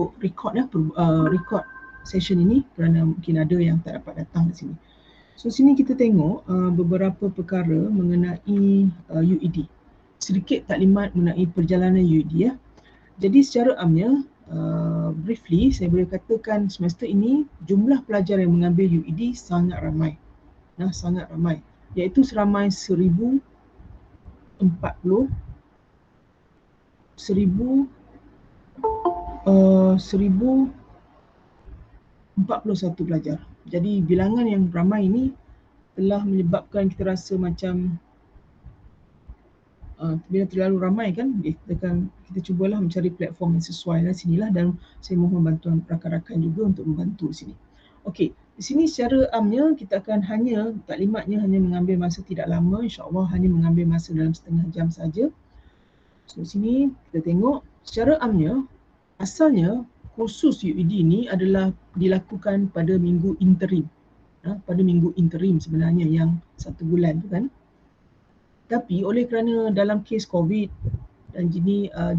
untuk record record session ini kerana mungkin ada yang tak dapat datang di sini. So sini kita tengok beberapa perkara mengenai UED. Sedikit taklimat mengenai perjalanan UED ya. Jadi secara amnya briefly saya boleh katakan semester ini jumlah pelajar yang mengambil UED sangat ramai. Sangat ramai, iaitu seramai 1041 pelajar. Jadi bilangan yang ramai ini telah menyebabkan kita rasa macam bila terlalu ramai kan, kita cubalah mencari platform yang sesuai lah sinilah, dan saya mohon bantuan rakan-rakan juga untuk membantu di sini. Okey, di sini secara amnya kita akan taklimatnya hanya mengambil masa tidak lama, insya-Allah hanya mengambil masa dalam setengah jam saja. So sini kita tengok secara amnya, asalnya kursus UED ini adalah dilakukan pada minggu interim. Pada minggu interim sebenarnya yang 1 bulan tu kan. Tapi oleh kerana dalam kes COVID dan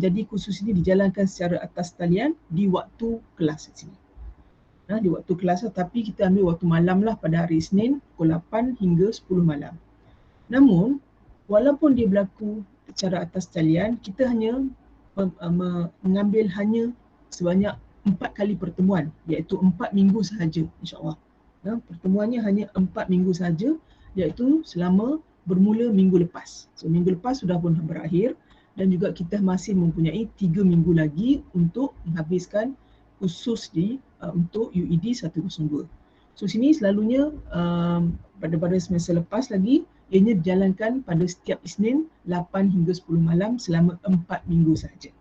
jadi kursus ini dijalankan secara atas talian di waktu kelas di sini. Di waktu kelas, tapi kita ambil waktu malam lah pada hari Isnin pukul 8 hingga 10 malam. Namun walaupun dia berlaku secara atas talian, kita hanya mengambil hanya sebanyak 4 kali pertemuan, iaitu 4 minggu sahaja insya-Allah. Pertemuannya hanya 4 minggu sahaja, iaitu selama bermula minggu lepas. So minggu lepas sudah pun berakhir dan juga kita masih mempunyai 3 minggu lagi untuk menghabiskan khusus untuk UED 102. So sini selalunya pada semester lepas lagi ianya dijalankan pada setiap Isnin 8 hingga 10 malam selama 4 minggu sahaja.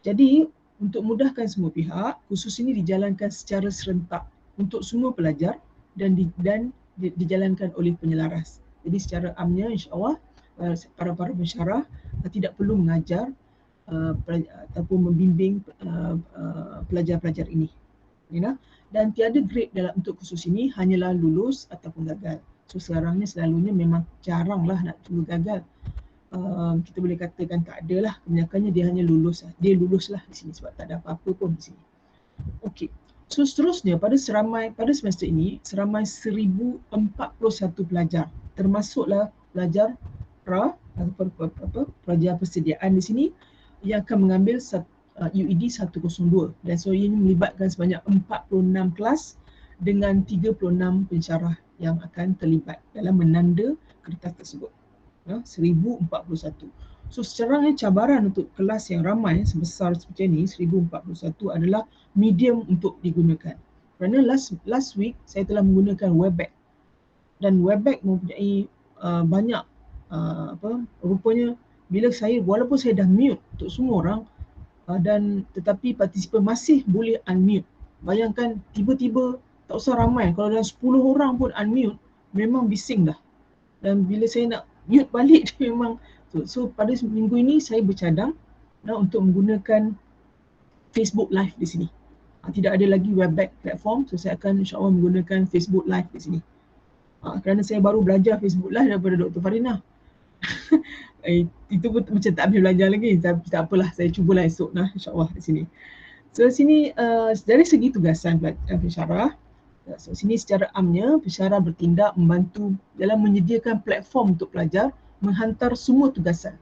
Jadi untuk mudahkan semua pihak, khusus ini dijalankan secara serentak untuk semua pelajar dan dijalankan oleh penyelaras. Jadi secara amnya insya-Allah para pensyarah tidak perlu mengajar ataupun membimbing pelajar-pelajar ini. Dan tiada grade untuk khusus ini, hanyalah lulus ataupun gagal. So sekarang ni selalunya memang jaranglah nak tunggu gagal. Kita boleh katakan tak ada lah, kebanyakannya dia hanya lulus lah. Dia lulus lah di sini sebab tak ada apa-apa pun di sini. Okey. So seterusnya pada semester ini seramai 1041 pelajar, termasuklah pelajar pelajar persediaan di sini yang akan mengambil UED 102, dan so ini melibatkan sebanyak 46 kelas dengan 36 pensyarah yang akan terlibat dalam menanda kertas tersebut. 1041. So secaranya cabaran untuk kelas yang ramai sebesar seperti ini 1041 adalah medium untuk digunakan. Kerana last week saya telah menggunakan Webex, dan Webex mempunyai banyak rupanya bila walaupun saya dah mute untuk semua orang tetapi partisipan masih boleh unmute. Bayangkan tiba-tiba tak usah ramai, kalau dalam 10 orang pun unmute memang bising dah. Dan bila saya nak mute balik memang so pada minggu ini saya bercadang untuk menggunakan Facebook Live di sini. Tidak ada lagi Webex platform, so saya akan insya-Allah menggunakan Facebook Live di sini. Kerana saya baru belajar Facebook Live daripada Dr. Farina. Itu pun macam tak habis belajar lagi, tapi tak apalah, saya cubalah esok insya-Allah di sini. So sini dari segi tugasan pensyarah, so sini secara amnya pensyarah bertindak membantu dalam menyediakan platform untuk pelajar menghantar semua tugasan.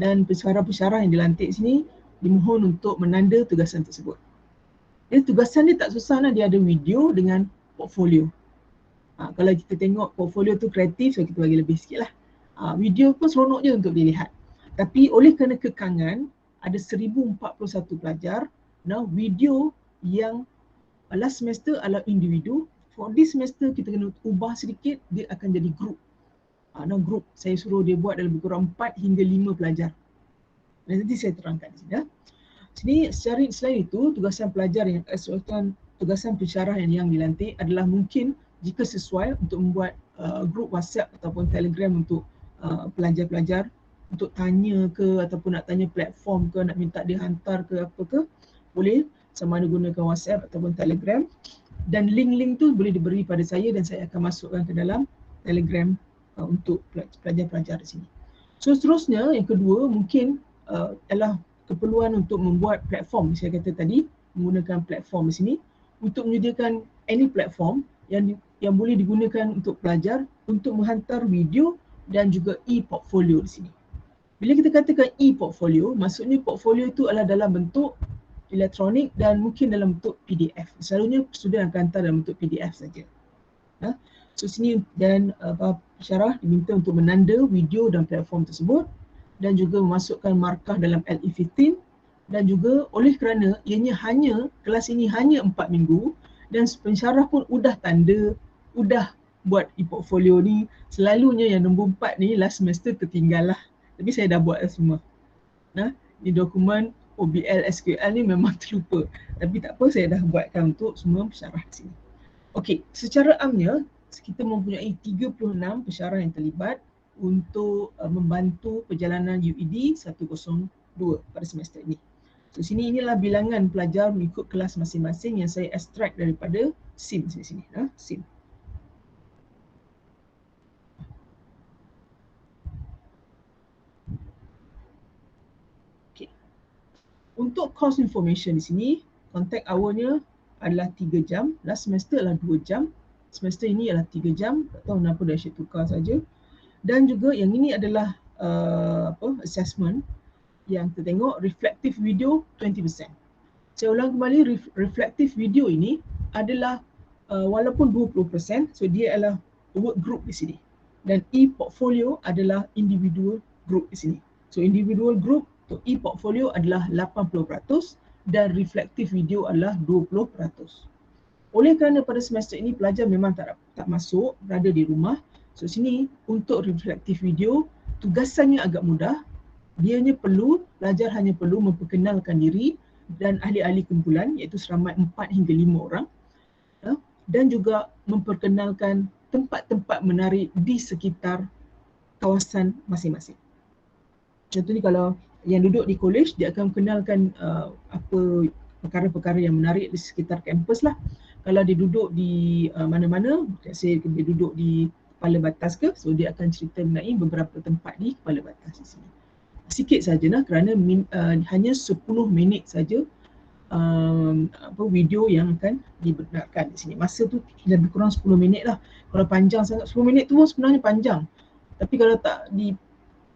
Dan pensyarah-pensyarah yang dilantik sini dimohon untuk menanda tugasan tersebut. Tugasan dia tak susah, dia ada video dengan portfolio. Kalau kita tengok portfolio tu kreatif, so kita bagi lebih sikit lah. Video pun seronok je untuk dilihat. Tapi oleh kerana kekangan, ada 1041 pelajar, video yang last semester adalah individu, for this semester kita kena ubah sedikit, dia akan jadi group. Group, saya suruh dia buat dalam lebih kurang 4 hingga 5 pelajar. Dan nanti saya terangkan di sini. Sini selain itu, tugasan pelajar tugasan pensyarah yang dilantik adalah mungkin jika sesuai untuk membuat grup WhatsApp ataupun Telegram untuk pelajar-pelajar untuk tanya ke ataupun nak tanya platform ke, nak minta dia hantar ke apa ke, boleh sama ada gunakan WhatsApp ataupun Telegram, dan link-link tu boleh diberi pada saya dan saya akan masukkan ke dalam Telegram untuk pelajar-pelajar di sini. So seterusnya yang kedua mungkin adalah keperluan untuk membuat platform, saya kata tadi, menggunakan platform di sini untuk menyediakan any platform yang boleh digunakan untuk pelajar untuk menghantar video dan juga e-portfolio di sini. Bila kita katakan e-portfolio, maksudnya portfolio itu adalah dalam bentuk elektronik dan mungkin dalam bentuk PDF. Selalunya student akan hantar dalam bentuk PDF saja. So sini dan pensyarah diminta untuk menanda video dan platform tersebut dan juga memasukkan markah dalam LE15 dan juga oleh kerana kelas ini hanya 4 minggu dan pensyarah pun udah tanda, udah buat e-portfolio ni, selalunya yang nombor 4 ni last semester tertinggal lah. Tapi saya dah buat semua. Di dokumen OBL SQL ni memang terlupa. Tapi tak apa, saya dah buatkan untuk semua pensyarah di sini. Okey, secara amnya kita mempunyai 36 pensyarah yang terlibat untuk membantu perjalanan UED 102 pada semester ini. So sini inilah bilangan pelajar mengikut kelas masing-masing yang saya extract daripada SIM di sini. SIM. Okey. Untuk course information di sini, contact hour-nya adalah 3 jam, last semester adalah 2 jam. Semester ini adalah 3 jam, tak tahu kenapa dah syek tukar saja. Dan juga yang ini adalah assessment yang kita tengok reflective video 20%. Saya ulang kembali, reflective video ini adalah walaupun 20%, so dia adalah work group di sini. Dan e-portfolio adalah individual group di sini. So individual group untuk e-portfolio adalah 80% dan reflective video adalah 20%. Oleh kerana pada semester ini pelajar memang tak masuk, berada di rumah. So sini untuk reflective video, tugasannya agak mudah. Pelajar hanya perlu memperkenalkan diri dan ahli-ahli kumpulan iaitu seramai 4 hingga 5 orang. Dan juga memperkenalkan tempat-tempat menarik di sekitar kawasan masing-masing. Contohnya kalau yang duduk di college, dia akan kenalkan apa perkara-perkara yang menarik di sekitar kampus lah. Kalau dia duduk di mana-mana, dia duduk di Kepala Batas ke, so dia akan cerita mengenai beberapa tempat di Kepala Batas di sini. Sikit sajalah kerana hanya 10 minit saja video yang akan dibenarkan di sini. Masa tu lebih kurang 10 minit lah. Kalau panjang sangat, 10 minit tu sebenarnya panjang. Tapi kalau tak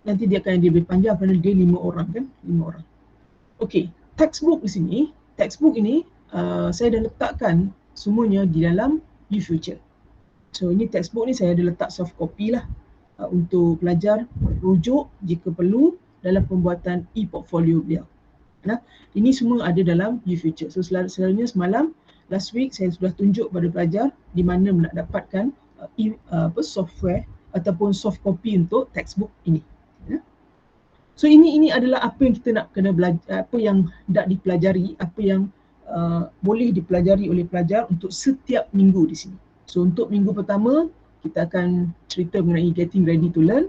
nanti dia akan lebih panjang kerana dia 5 orang kan, 5 orang. Okey, textbook di sini, textbook ini saya dah letakkan semuanya di dalam UFuture. So ini textbook ni saya ada letak soft copy lah untuk pelajar rujuk jika perlu dalam pembuatan e-portfolio beliau. Ini semua ada dalam UFuture. So selalunya semalam, last week saya sudah tunjuk pada pelajar di mana nak dapatkan software ataupun soft copy untuk textbook ini. So ini adalah apa yang kita nak kena belajar, apa yang nak dipelajari, apa yang boleh dipelajari oleh pelajar untuk setiap minggu di sini. So untuk minggu pertama, kita akan cerita mengenai getting ready to learn.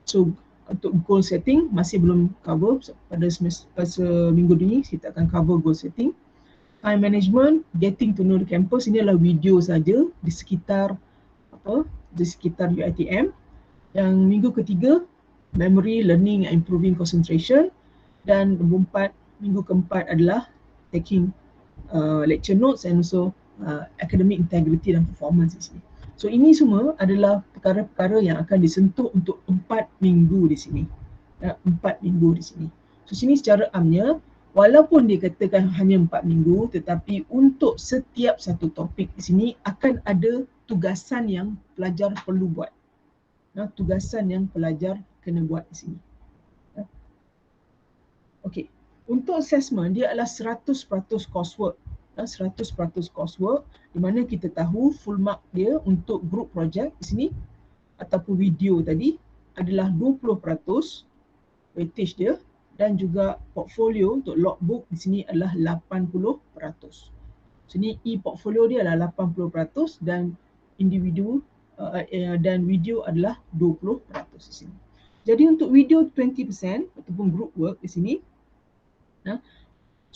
So untuk goal setting masih belum cover pada minggu ini, kita akan cover goal setting. Time management, getting to know the campus, ini adalah video saja di sekitar UiTM. Yang minggu ketiga, memory, learning, improving concentration. Dan minggu keempat adalah taking lecture notes and also academic integrity dan performance di sini. So ini semua adalah perkara-perkara yang akan disentuh untuk 4 minggu di sini. 4 minggu di sini. So sini secara amnya, walaupun dikatakan hanya 4 minggu, tetapi untuk setiap satu topik di sini akan ada tugasan yang pelajar perlu buat. Tugasan yang pelajar kena buat di sini. Okey, untuk assessment dia adalah 100% coursework. 100% coursework di mana kita tahu full mark dia untuk group project di sini ataupun video tadi adalah 20% weightage dia dan juga portfolio untuk logbook di sini adalah 80%. Sini e-portfolio dia adalah 80% dan individu dan video adalah 20% di sini. Jadi untuk video 20% ataupun group work di sini,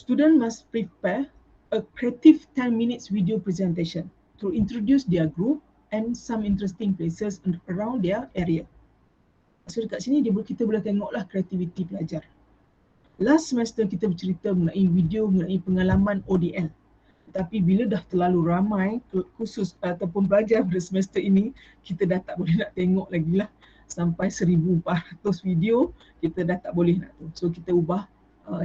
student must prepare a creative 10 minutes video presentation to introduce their group and some interesting places around their area. So dekat sini kita boleh tengoklah kreativiti pelajar. Last semester kita bercerita mengenai video mengenai pengalaman ODL. Tetapi bila dah terlalu ramai khusus ataupun pelajar pada semester ini, kita dah tak boleh nak tengok lagi lah. Sampai 1400 video, kita dah tak boleh nak tu. So kita ubah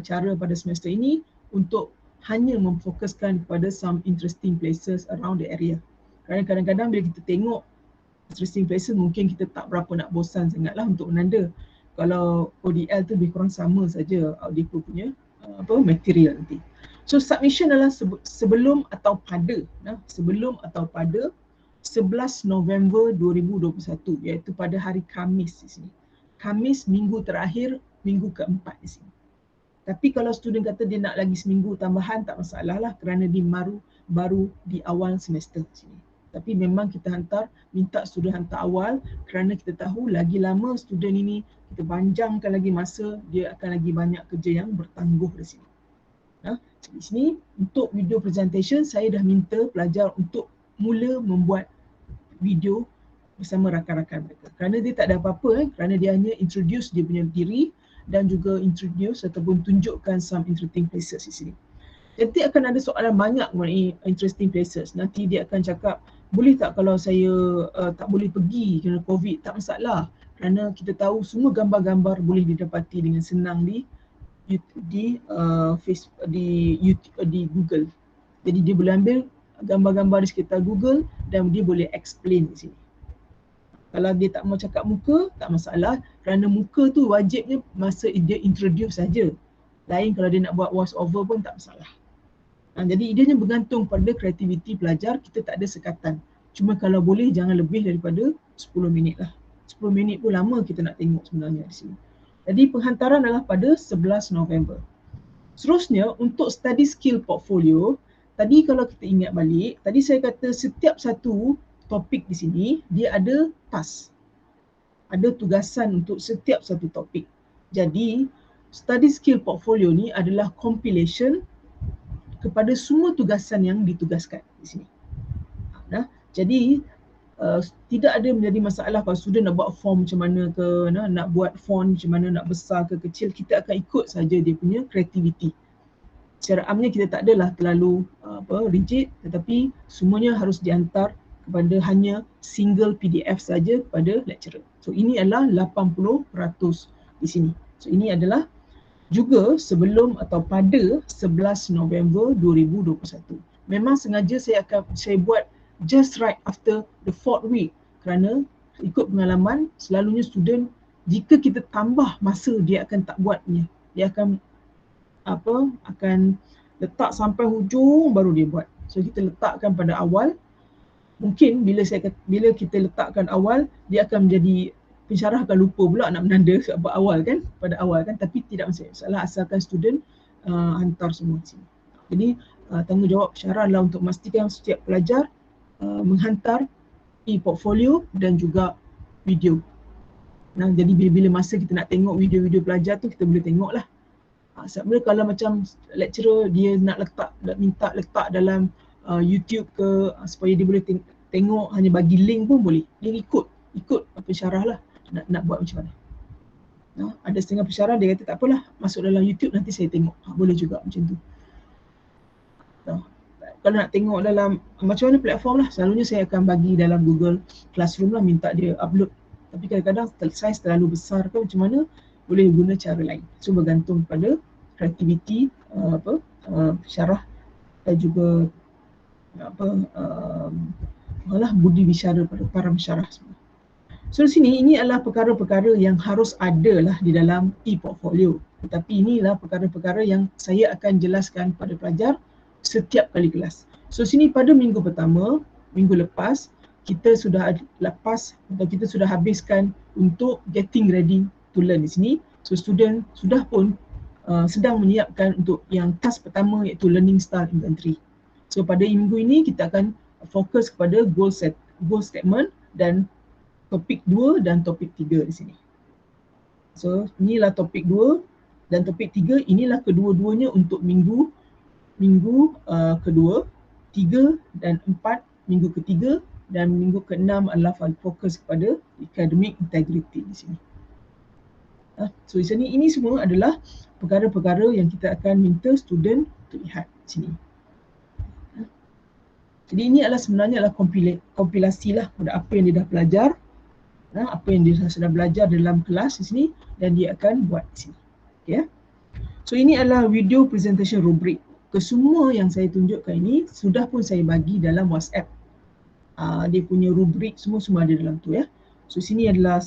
cara pada semester ini untuk hanya memfokuskan kepada some interesting places around the area. Kerana kadang-kadang bila kita tengok interesting places, mungkin kita tak berapa nak bosan sangatlah untuk menanda. Kalau ODL tu lebih kurang sama saja Audico punya material nanti. So submission adalah sebelum atau pada sebelum atau pada 11 November 2021, iaitu pada hari Khamis di sini. Khamis minggu terakhir, minggu keempat di sini. Tapi kalau student kata dia nak lagi seminggu tambahan, tak masalah lah, kerana dia baru di awal semester di sini. Tapi memang kita minta student hantar awal, kerana kita tahu lagi lama student ini kita panjangkan lagi masa, dia akan lagi banyak kerja yang bertangguh di sini. Di sini untuk video presentation, saya dah minta pelajar untuk mula membuat video bersama rakan-rakan mereka. Kerana dia tak ada apa-apa, kerana dia hanya introduce dia punya diri dan juga introduce ataupun tunjukkan some interesting places di sini. Nanti akan ada soalan banyak mengenai interesting places. Nanti dia akan cakap, boleh tak kalau saya tak boleh pergi kerana COVID? Tak masalah. Kerana kita tahu semua gambar-gambar boleh didapati dengan senang di Google. Jadi dia boleh ambil gambar-gambar di sekitar Google dan dia boleh explain di sini. Kalau dia tak mau cakap muka, tak masalah, kerana muka tu wajibnya masa dia introduce saja. Lain kalau dia nak buat voice over pun tak masalah. Jadi idenya bergantung pada kreativiti pelajar, kita tak ada sekatan. Cuma kalau boleh jangan lebih daripada 10 minit lah. 10 minit pun lama kita nak tengok sebenarnya di sini. Jadi penghantaran adalah pada 11 November. Seterusnya untuk study skill portfolio, tadi kalau kita ingat balik, tadi saya kata setiap satu topik di sini dia ada task. Ada tugasan untuk setiap satu topik. Jadi study skill portfolio ni adalah compilation kepada semua tugasan yang ditugaskan di sini. Jadi tidak ada menjadi masalah kalau student nak buat form macam mana ke, nak buat font macam mana, nak besar ke kecil, kita akan ikut saja dia punya kreativiti. Secara amnya kita tak adalah terlalu rigid, tetapi semuanya harus dihantar kepada hanya single PDF saja kepada lecturer. So ini adalah 80% di sini. So ini adalah juga sebelum atau pada 11 November 2021. Memang sengaja saya buat just right after the 4th week, kerana ikut pengalaman selalunya student, jika kita tambah masa, dia akan tak buat punya. Dia akan letak sampai hujung baru dia buat. So kita letakkan pada awal. Mungkin bila kita letakkan awal, dia akan menjadi pensyarah akan lupa pula nak menanda pada awal kan, tapi tidak masalah asalkan student hantar semua di sini. Jadi tanggungjawab pensyarah adalah untuk memastikan setiap pelajar menghantar e-portfolio dan juga video. Jadi bila-bila masa kita nak tengok video-video pelajar tu, kita boleh tengok lah. Sebenarnya kalau macam lecturer dia nak minta letak dalam YouTube ke, supaya dia boleh tengok, hanya bagi link pun boleh. Dia ikut pensyarah lah nak buat macam mana. Ada setengah pensyarah dia kata tak apalah, masuk dalam YouTube nanti saya tengok. Boleh juga macam tu. Kalau nak tengok dalam macam mana platform lah, selalunya saya akan bagi dalam Google Classroom lah, minta dia upload. Tapi kadang-kadang size terlalu besar ke macam mana, boleh guna cara lain. So bergantung pada kreativiti pensyarah dan juga budi bicara pada para pensyarah semua. So di sini ini adalah perkara-perkara yang harus ada lah di dalam e-portfolio. Tetapi inilah perkara-perkara yang saya akan jelaskan pada pelajar setiap kali kelas. So sini pada minggu pertama, minggu lepas, kita sudah habiskan untuk getting ready to learn di sini. So student sudah pun sedang menyiapkan untuk yang task pertama, iaitu learning style inventory. So pada minggu ini kita akan fokus kepada goal statement dan topik 2 dan topik 3 di sini. So inilah topik 2 dan topik 3, inilah kedua-duanya untuk minggu kedua, 3 dan 4 minggu ketiga, dan minggu ke-6 adalah fokus kepada academic integrity di sini. So di sini ini semua adalah perkara-perkara yang kita akan minta student untuk lihat di sini. Jadi ini adalah sebenarnya adalah kompilasi lah pada apa yang dia dah belajar, apa yang dia sudah belajar dalam kelas di sini, dan dia akan buat di sini. Okay. So ini adalah video presentation rubric. Kesemua yang saya tunjukkan ini sudah pun saya bagi dalam WhatsApp. Dia punya rubrik semua ada dalam tu ya. So sini adalah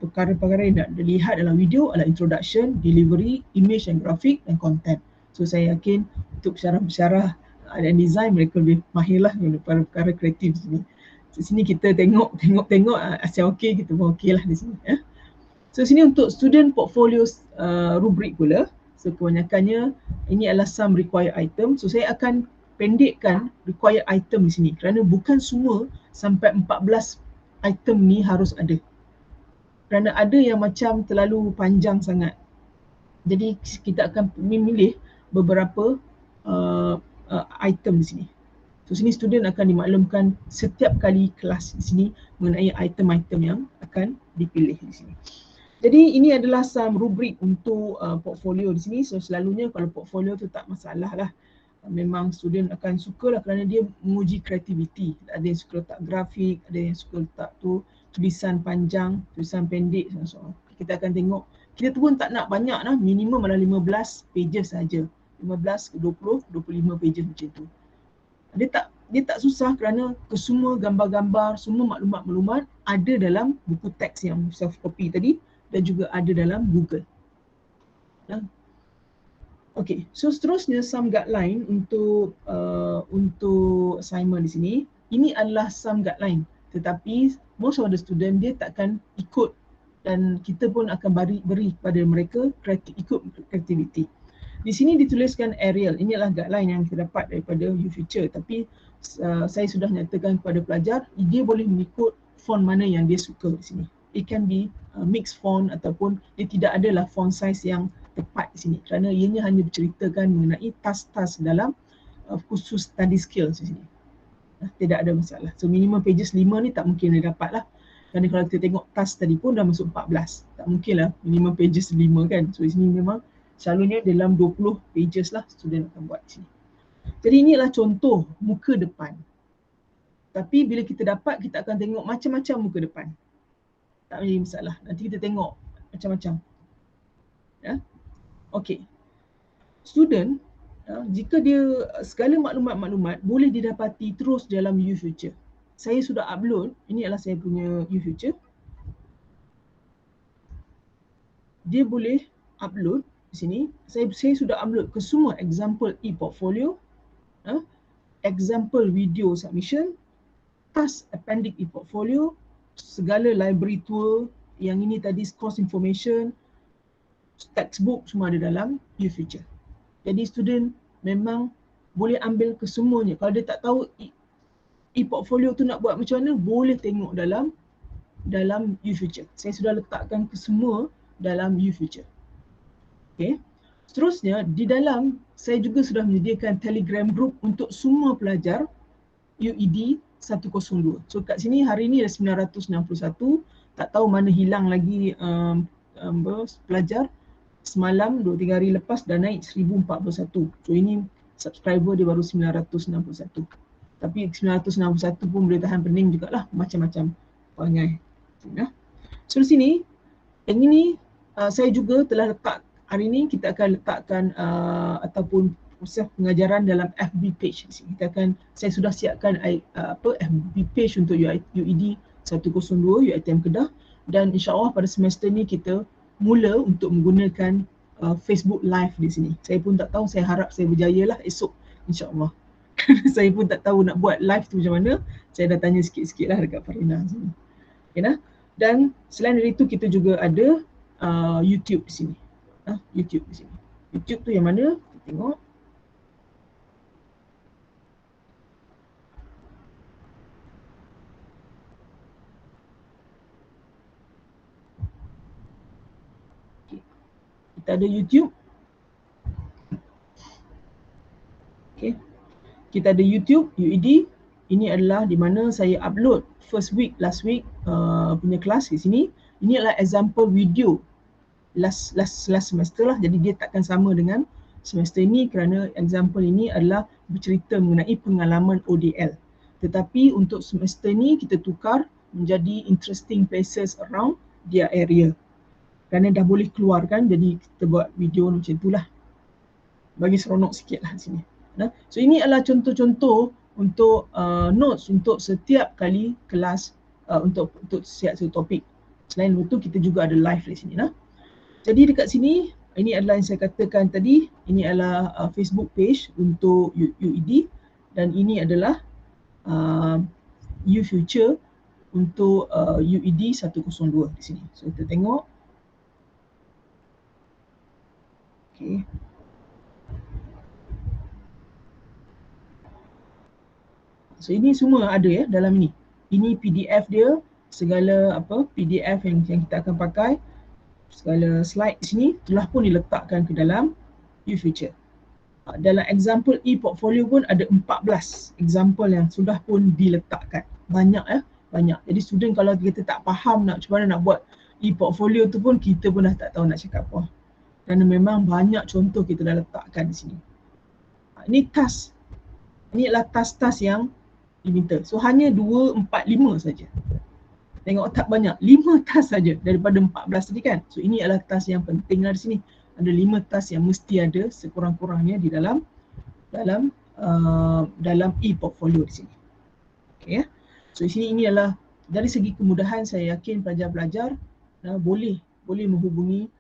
perkara-perkara yang nak dilihat dalam video adalah introduction, delivery, image and graphic dan content. So saya yakin untuk syarah-syarah dan design mereka lebih mahir lah dengan perkara kreatif sini. So sini kita tengok asal okey, kita pun okey lah di sini ya. So sini untuk student portfolio rubrik pula. So kebanyakannya ini adalah some required item. So saya akan pendekkan required item di sini kerana bukan semua sampai 14 item ni harus ada. Kerana ada yang macam terlalu panjang sangat. Jadi kita akan memilih beberapa item di sini. So sini student akan dimaklumkan setiap kali kelas di sini mengenai item-item yang akan dipilih di sini. Jadi ini adalah some rubrik untuk portfolio di sini. So selalunya kalau portfolio tu tak masalah lah. Memang student akan suka lah kerana dia menguji kreativiti. Ada yang suka letak grafik, ada yang suka letak tu tulisan panjang, tulisan pendek. So kita akan tengok. Kita tu pun tak nak banyak lah, minimum adalah 15 pages saja. 15 ke 20, 25 pages macam tu. Dia tak susah kerana kesemua gambar-gambar, semua maklumat-maklumat ada dalam buku teks yang self copy tadi dan juga ada dalam Google. Okay, so seterusnya some guideline untuk assignment di sini. Ini adalah some guideline, tetapi most of the student dia takkan ikut dan kita pun akan beri kepada mereka ikut creativity. Di sini dituliskan Arial. Ini adalah guideline yang kita dapat daripada UFuture, tapi saya sudah nyatakan kepada pelajar dia boleh mengikut font mana yang dia suka di sini. It can be mixed font ataupun dia tidak adalah font size yang tepat di sini kerana ianya hanya berceritakan mengenai task-task dalam khusus study skills di sini. Tidak ada masalah. So minimum pages 5 ni tak mungkin dia dapat lah. Kerana kalau kita tengok task tadi pun dah masuk 14. Tak mungkin lah minimum pages 5 kan. So di sini memang selalunya dalam 20 pages lah student akan buat di sini. Jadi inilah contoh muka depan. Tapi bila kita dapat, kita akan tengok macam-macam muka depan. Tak ada masalah. Nanti kita tengok macam-macam. Ya. Okey. Student, jika dia segala maklumat-maklumat boleh didapati terus dalam UFuture. Saya sudah upload, ini adalah saya punya UFuture. Dia boleh upload di sini. Saya sudah upload ke semua example e-portfolio, example video submission, task appendix e-portfolio, segala library tour, yang ini tadi course information, textbook semua ada dalam UFuture. Jadi student memang boleh ambil kesemuanya. Kalau dia tak tahu e-portfolio tu nak buat macam mana, boleh tengok dalam UFuture. Saya sudah letakkan kesemua dalam UFuture. Okay. Seterusnya di dalam saya juga sudah menyediakan Telegram group untuk semua pelajar UED 102. So kat sini hari ni ada 961. Tak tahu mana hilang lagi pelajar. Semalam 2-3 hari lepas dah naik 1041. So ini subscriber dia baru 961. Tapi 961 pun boleh tahan pening jugalah, macam-macam perangai. Ya. So di sini yang ini saya juga telah letak, hari ini kita akan letakkan ataupun proses pengajaran dalam FB page. Saya sudah siapkan FB page untuk UED 102 UiTM Kedah, dan insya-Allah pada semester ni kita mula untuk menggunakan Facebook Live di sini. Saya pun tak tahu, saya harap saya berjaya lah esok insya-Allah. Saya pun tak tahu nak buat live tu macam mana. Saya dah tanya sikit-sikit lah dekat Farina sini. Okay, nah? Dan selain dari itu kita juga ada YouTube di sini. YouTube di sini. YouTube tu yang mana? Kita tengok. Kita ada YouTube. Okay. Kita ada YouTube, UED. Ini adalah di mana saya upload last week punya kelas di sini. Ini adalah example video. last semester lah, jadi dia takkan sama dengan semester ini kerana example ini adalah bercerita mengenai pengalaman ODL. Tetapi untuk semester ni kita tukar menjadi interesting places around their area. Kerana dah boleh keluar kan, jadi kita buat video macam itulah. Bagi seronok sikit lah di sini. So ini adalah contoh-contoh untuk notes untuk setiap kali kelas untuk setiap satu topik. Selain itu kita juga ada live di sini lah. Jadi dekat sini ini adalah yang saya katakan tadi, ini adalah Facebook page untuk UED dan ini adalah UFuture untuk UED 102 di sini. So kita tengok. Okay. So ini semua ada ya dalam ini. Ini PDF dia, segala PDF yang kita akan pakai, segala slide di sini telah pun diletakkan ke dalam UFuture. Dalam example e-portfolio pun ada 14 example yang sudah pun diletakkan. Banyak ya, banyak. Jadi student kalau kita tak faham macam mana nak buat e-portfolio tu pun kita pun dah tak tahu nak cakap apa. Kerana memang banyak contoh kita dah letakkan di sini. Ini task. Ini adalah task-task yang diminta. So hanya 2, 4, 5 saja. Tengok tak banyak, 5 task saja daripada 14 tadi kan. So ini adalah task yang penting lah di sini. Ada 5 task yang mesti ada sekurang-kurangnya di dalam e-portfolio di sini. Okay ya. So di sini ini adalah dari segi kemudahan, saya yakin pelajar-pelajar boleh menghubungi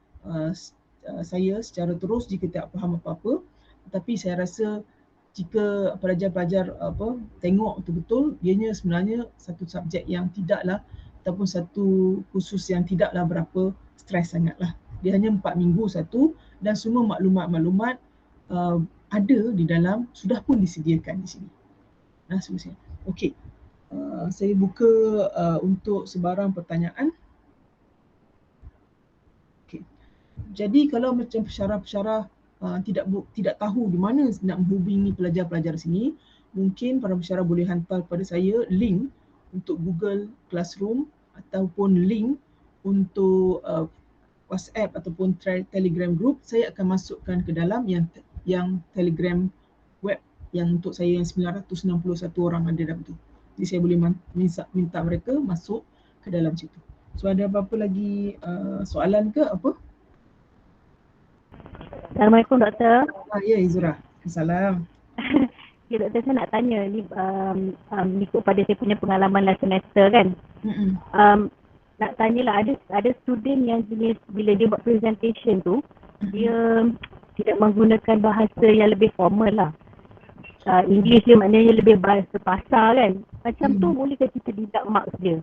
saya secara terus jika tak faham apa-apa. Tetapi saya rasa jika pelajar-pelajar tengok betul-betul, ianya sebenarnya satu subjek yang tidaklah ataupun satu khusus yang tidaklah berapa stres sangatlah. Dia hanya 4 minggu satu dan semua maklumat-maklumat ada di dalam, sudah pun disediakan di sini. Seterusnya. Okey. Saya buka untuk sebarang pertanyaan. Okey. Jadi kalau macam pensyarah-pensyarah tidak tahu di mana nak menghubungi pelajar-pelajar sini, mungkin para pensyarah boleh hantar kepada saya link untuk Google Classroom ataupun link untuk WhatsApp ataupun Telegram group. Saya akan masukkan ke dalam yang Telegram web yang untuk saya yang 961 orang ada dalam tu. Jadi saya boleh minta mereka masuk ke dalam situ. So ada apa-apa lagi soalan ke apa? Assalamualaikum Doktor. Ya Izura. Assalam. Ya Doktor, saya nak tanya ni ikut pada saya punya pengalaman last semester kan. Nak tanyalah, ada student yang jenis bila dia buat presentation tu dia tidak menggunakan bahasa yang lebih formal lah. English dia maknanya lebih bahasa pasar kan. Macam tu boleh ke kita deduct marks dia?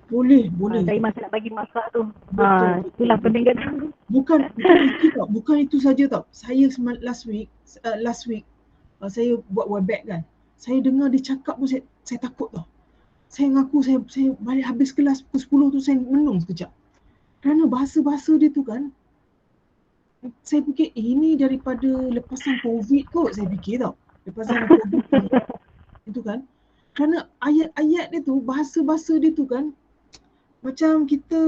Boleh. Saya masa nak bagi marks tu. Itulah Betul. pendengar tu. Bukan itu saja tau. Saya last week saya buat webex kan. Saya dengar dia cakap pun saya takut tau. Saya mengaku saya balik habis kelas pukul 10 tu saya menung sekejap. Kerana bahasa-bahasa dia tu kan, saya fikir ini daripada lepasan COVID kot, saya fikir tau. Lepasan COVID itu kan. Kerana ayat-ayat dia tu, bahasa-bahasa dia tu kan, macam kita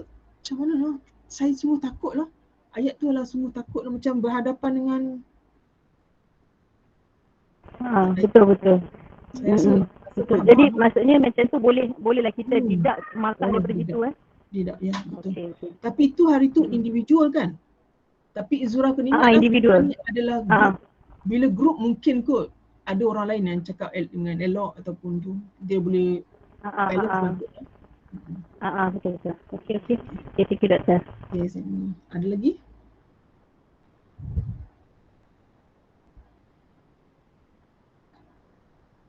macam mana lah, saya semua takut lah. Ayat tu lah semua takut lah, macam berhadapan dengan betul. Saya rasa betul. Jadi maksudnya macam tu bolehlah kita deduct marks daripada situ Tidak ya, betul. Okay. Tapi itu hari tu individual kan. Tapi Izura kena ingat individual adalah group. Bila group mungkin kot ada orang lain yang cakap dengan elok ataupun tu dia boleh balance betul. Betul. Okey. Thank you Doktor. Yes, ada lagi?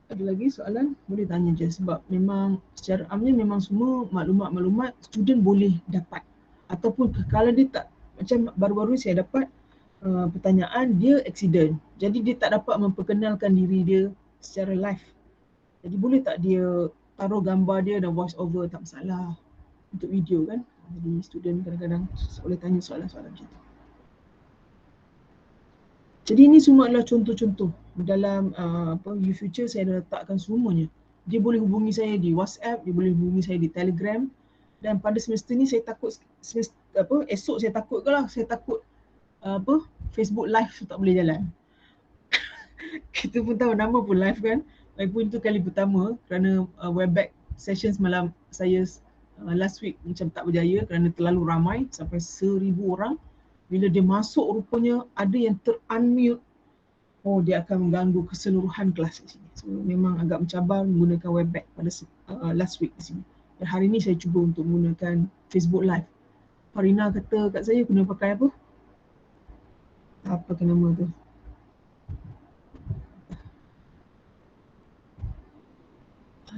Ada lagi soalan? Boleh tanya je sebab memang secara amnya memang semua maklumat-maklumat student boleh dapat. Ataupun kalau dia tak, macam baru-baru saya dapat pertanyaan dia accident. Jadi dia tak dapat memperkenalkan diri dia secara live. Jadi boleh tak dia taruh gambar dia dan voice over, tak masalah untuk video kan. Jadi student kadang-kadang boleh tanya soalan-soalan macam tu. Jadi ini semua adalah contoh-contoh dalam UFuture. Saya dah letakkan semuanya. Dia boleh hubungi saya di WhatsApp, dia boleh hubungi saya di Telegram. Dan pada semester ni saya takut esok saya takut saya takut Facebook live tak boleh jalan. Kita pun tahu nama pun live kan. Lagipun itu kali pertama kerana Webex session semalam saya last week macam tak berjaya kerana terlalu ramai sampai 1,000 orang. Bila dia masuk rupanya ada yang ter-unmute. Dia akan mengganggu keseluruhan kelas di sini. So memang agak mencabar menggunakan Webex pada last week di sini. Dan hari ni saya cuba untuk menggunakan Facebook live. Farina kata kat saya kena pakai apa? Apa ke nama tu?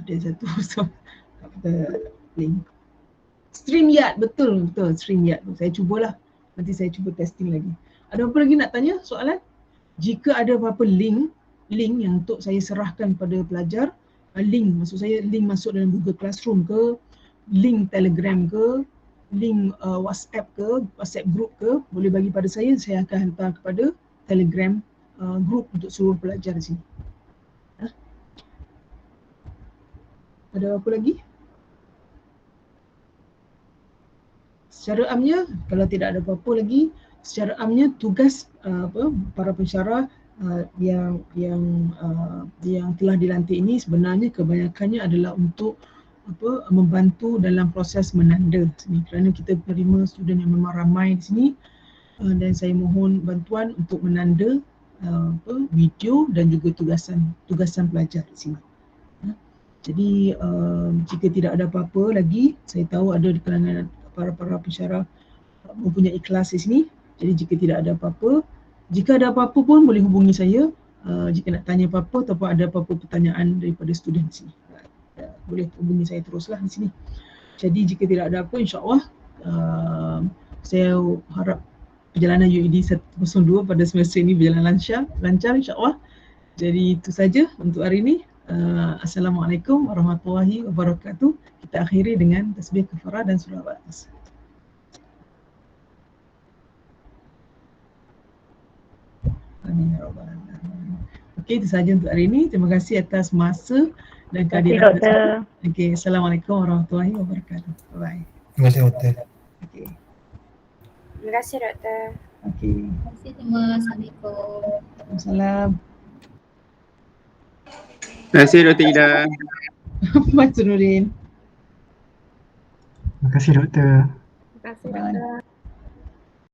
Ada satu apa link. StreamYard, betul StreamYard. Saya cubalah. Nanti saya cuba testing lagi. Ada apa lagi nak tanya soalan? Jika ada apa-apa link yang untuk saya serahkan pada pelajar, maksud saya link masuk dalam Google Classroom ke, link Telegram ke, link WhatsApp ke, WhatsApp group ke, boleh bagi pada saya akan hantar kepada Telegram group untuk seluruh pelajar di sini. Ada apa lagi? Secara amnya, kalau tidak ada apa-apa lagi, secara amnya tugas para pensyarah yang telah dilantik ini sebenarnya kebanyakannya adalah untuk membantu dalam proses menanda sini, kerana kita menerima student yang memang ramai di sini, dan saya mohon bantuan untuk menanda video dan juga tugasan pelajar di sini. Jadi jika tidak ada apa-apa lagi, saya tahu ada di kalangan para pensyarah mempunyai kelas di sini. Jadi jika tidak ada apa-apa, jika ada apa-apa pun boleh hubungi saya jika nak tanya apa-apa ataupun ada apa-apa pertanyaan daripada student di sini. Boleh hubungi saya teruslah di sini. Jadi jika tidak ada apa, insya-Allah saya harap perjalanan UED 102 pada semester ini berjalan lancar insya-Allah. Jadi itu saja untuk hari ini. Assalamualaikum warahmatullahi wabarakatuh. Kita akhiri dengan tasbih kafarah dan surah Al-Baqarah. Amin ya rabbal alamin. Okey, itu saja untuk hari ini. Terima kasih atas masa dan kehadiran Doktor. Okey, assalamualaikum warahmatullahi wabarakatuh. Bye. Terima kasih Doktor. Okey. Terima kasih Doktor. Okey. Terima kasih semua. Assalamualaikum. Waalaikumsalam. Terima kasih Dr. Ida. Mas Nurin. Terima kasih Doktor. Terima kasih Doktor.